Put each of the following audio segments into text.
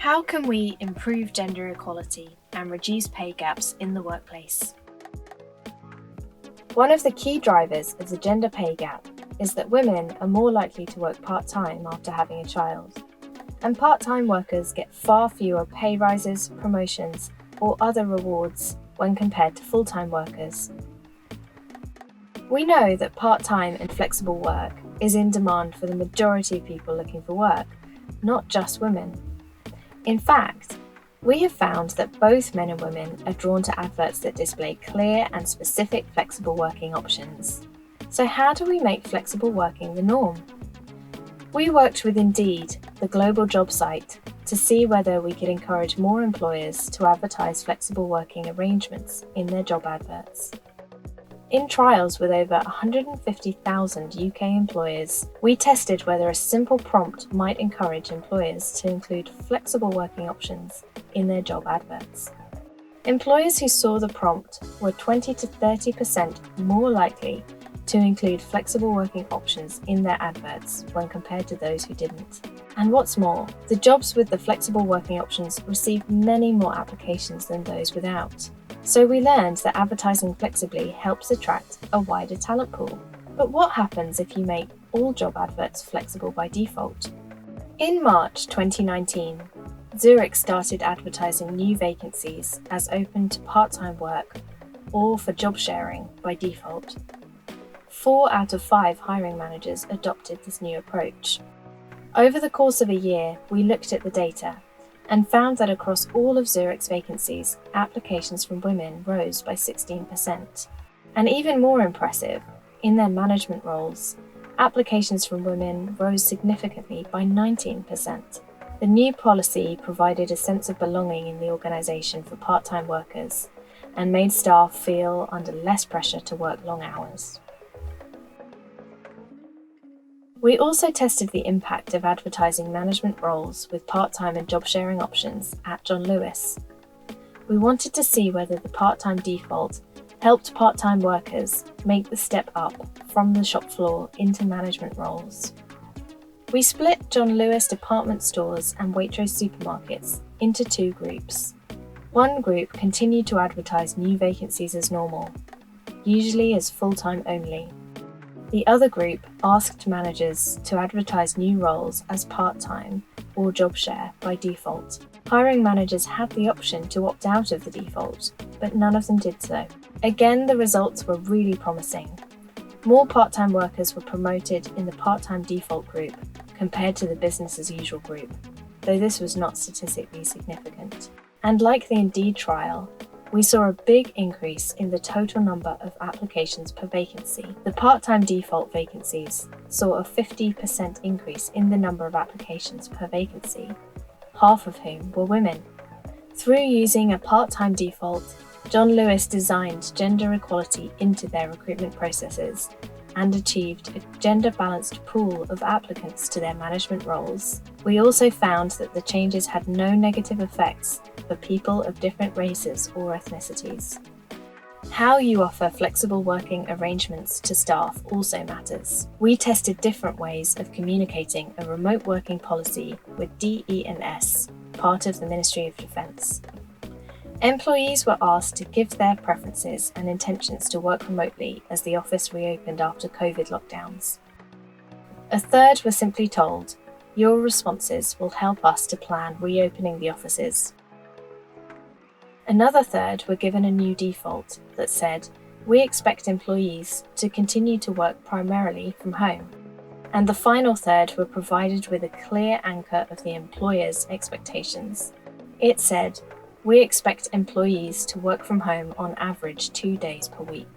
How can we improve gender equality and reduce pay gaps in the workplace? One of the key drivers of the gender pay gap is that women are more likely to work part-time after having a child, and part-time workers get far fewer pay rises, promotions, or other rewards when compared to full-time workers. We know that part-time and flexible work is in demand for the majority of people looking for work, not just women. In fact, we have found that both men and women are drawn to adverts that display clear and specific flexible working options. So how do we make flexible working the norm? We worked with Indeed, the global job site, to see whether we could encourage more employers to advertise flexible working arrangements in their job adverts. In trials with over 150,000 UK employers, we tested whether a simple prompt might encourage employers to include flexible working options in their job adverts. Employers who saw the prompt were 20 to 30% more likely to include flexible working options in their adverts when compared to those who didn't. And what's more, the jobs with the flexible working options received many more applications than those without. So we learned that advertising flexibly helps attract a wider talent pool. But what happens if you make all job adverts flexible by default? In March 2019, Zurich started advertising new vacancies as open to part-time work or for job sharing by default. 4 out of 5 hiring managers adopted this new approach. Over the course of a year, we looked at the data and found that across all of Zurich's vacancies, applications from women rose by 16%. And even more impressive, in their management roles, applications from women rose significantly by 19%. The new policy provided a sense of belonging in the organisation for part-time workers and made staff feel under less pressure to work long hours. We also tested the impact of advertising management roles with part-time and job-sharing options at John Lewis. We wanted to see whether the part-time default helped part-time workers make the step up from the shop floor into management roles. We split John Lewis department stores and Waitrose supermarkets into 2 groups. One group continued to advertise new vacancies as normal, usually as full-time only. The other group asked managers to advertise new roles as part-time or job share by default. Hiring managers had the option to opt out of the default, but none of them did so. Again, the results were really promising. More part-time workers were promoted in the part-time default group compared to the business as usual group, though this was not statistically significant. And like the Indeed trial, we saw a big increase in the total number of applications per vacancy. The part-time default vacancies saw a 50% increase in the number of applications per vacancy, half of whom were women. Through using a part-time default, John Lewis designed gender equality into their recruitment processes and achieved a gender-balanced pool of applicants to their management roles. We also found that the changes had no negative effects for people of different races or ethnicities. How you offer flexible working arrangements to staff also matters. We tested different ways of communicating a remote working policy with DE&S, part of the Ministry of Defence. Employees were asked to give their preferences and intentions to work remotely as the office reopened after COVID lockdowns. A third were simply told, "Your responses will help us to plan reopening the offices." Another third were given a new default that said, "We expect employees to continue to work primarily from home." And the final third were provided with a clear anchor of the employer's expectations. It said, "We expect employees to work from home on average 2 days per week."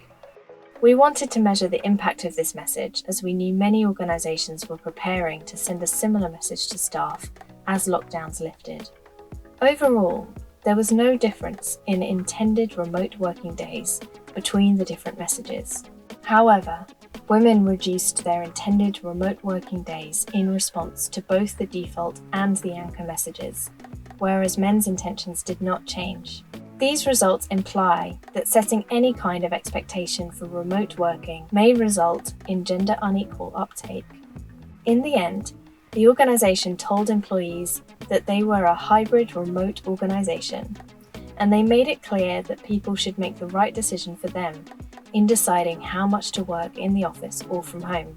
We wanted to measure the impact of this message as we knew many organisations were preparing to send a similar message to staff as lockdowns lifted. Overall, there was no difference in intended remote working days between the different messages. However, women reduced their intended remote working days in response to both the default and the anchor messages, whereas men's intentions did not change. These results imply that setting any kind of expectation for remote working may result in gender unequal uptake. In the end, the organisation told employees that they were a hybrid remote organisation, and they made it clear that people should make the right decision for them in deciding how much to work in the office or from home.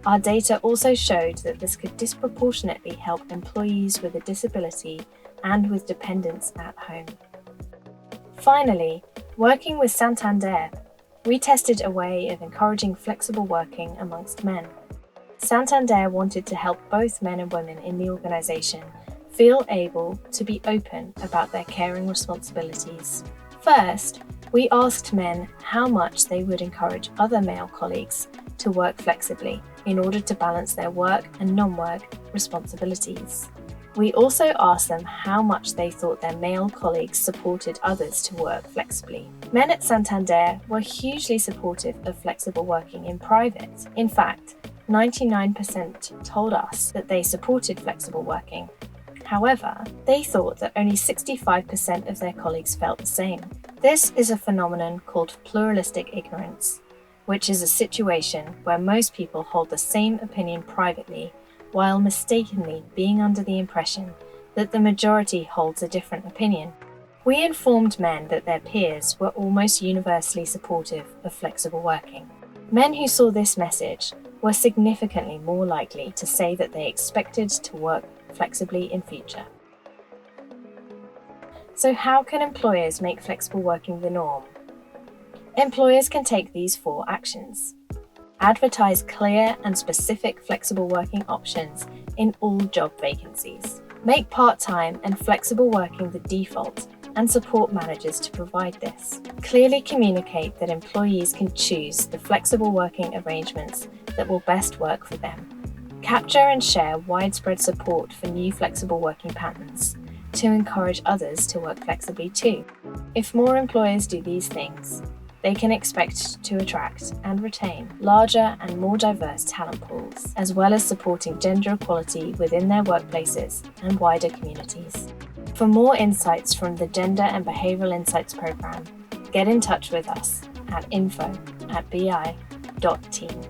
Our data also showed that this could disproportionately help employees with a disability and with dependents at home. Finally, working with Santander, we tested a way of encouraging flexible working amongst men. Santander wanted to help both men and women in the organisation feel able to be open about their caring responsibilities. First, we asked men how much they would encourage other male colleagues to work flexibly in order to balance their work and non-work responsibilities. We also asked them how much they thought their male colleagues supported others to work flexibly. Men at Santander were hugely supportive of flexible working in private. In fact, 99% told us that they supported flexible working. However, they thought that only 65% of their colleagues felt the same. This is a phenomenon called pluralistic ignorance, which is a situation where most people hold the same opinion privately, while mistakenly being under the impression that the majority holds a different opinion. We informed men that their peers were almost universally supportive of flexible working. Men who saw this message were significantly more likely to say that they expected to work flexibly in future. So how can employers make flexible working the norm? Employers can take these 4 actions. Advertise clear and specific flexible working options in all job vacancies. Make part-time and flexible working the default and support managers to provide this. Clearly communicate that employees can choose the flexible working arrangements that will best work for them. Capture and share widespread support for new flexible working patterns to encourage others to work flexibly too. If more employers do these things, they can expect to attract and retain larger and more diverse talent pools, as well as supporting gender equality within their workplaces and wider communities. For more insights from the Gender and Behavioural Insights Programme, get in touch with us at info@bi.team.